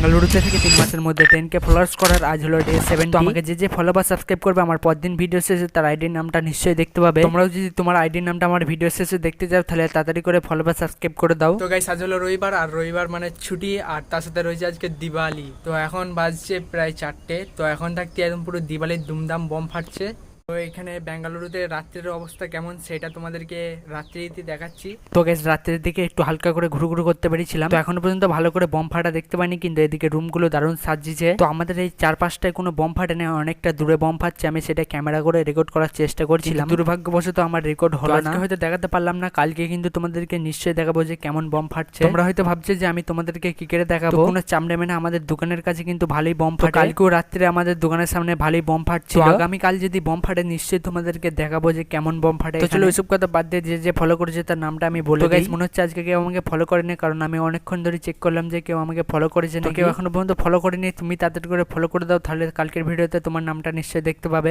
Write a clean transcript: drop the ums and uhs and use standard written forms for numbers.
বেঙ্গালুরুতে থেকে 3 মাসের মধ্যে 10K ফলোয়ার্স করার আজ হলো ডে 7। তো আমাকে যে ফলো বা সাবস্ক্রাইব করবে আমার পরদিন ভিডিও শেষে তার আইডির নামটা নিশ্চয়ই দেখতে পাবে। তোমরাও যদি তোমার আইডির নামটা আমার ভিডিও শেষে দেখতে চাও তাহলে তাড়াতাড়ি করে ফলো বা সাবস্ক্রাইব করে দাও। তো গাইস আজ হলো রবিবার, আর রবিবার মানে ছুটি, আর তার সাথে রয়েছে আজকে দিওয়ালি। তো এখন বাজছে প্রায় 4টে। তো এখন থাকতে একদম পুরো দিওয়ালির দুমদাম বম ফাটছে। তো এখানে বেঙ্গালুরুতে রাত্রের অবস্থা কেমন সেটা তোমাদেরকে রাত্রিতে দেখাচ্ছি। তো গাইস রাত্রের দিকে একটু হালকা করে ঘুরু করতে পেরেছিলাম। তো এখনো পর্যন্ত ভালো করে বম ফাটা দেখতে পাইনি, কিন্তু এদিকে রুমগুলো দারুণ সাজিয়েছে। তো আমাদের এই চারপাশটায় কোনো বম ফাটে না, অনেকটা দূরে বম ফাটছে। আমি সেটা ক্যামেরা করে রেকর্ড করার চেষ্টা করছিলাম, দুর্ভাগ্যবশত আমার রেকর্ড হলো না। আজকে হয়তো দেখাতে পারলাম না, কালকে কিন্তু তোমাদেরকে নিশ্চয়ই দেখাবো যে কেমন বম ফাটছে। তোমরা হয়তো ভাবছো যে আমি তোমাদেরকে কি করে দেখাবো, কোনো চাপ নেবে না। আমাদের দোকানের কাছে কিন্তু ভালোই বম ফাটে। কালকেও রাত্রে আমাদের দোকানের সামনে ভালোই বম ফাটছিল। আগামীকাল যদি বম ফাটে নিশ্চয়ই তোমাদেরকে দেখাবো যে কেমন বম ফাটে। তো চলো ওইসব কথা বাদ দিয়ে যে ফলো করেছে তার নামটা আমি বলে গাইস। মনে হচ্ছে আজকে কেউ আমাকে ফলো করেনি, কারণ আমি অনেকক্ষণ ধরে চেক করলাম যে কেউ আমাকে ফলো করেছে না। কেউ এখনো পর্যন্ত ফলো করেনি, তুমি তাড়াতাড়ি করে ফলো করে দাও, তাহলে কালকের ভিডিওতে তোমার নামটা নিশ্চয়ই দেখতে পাবে।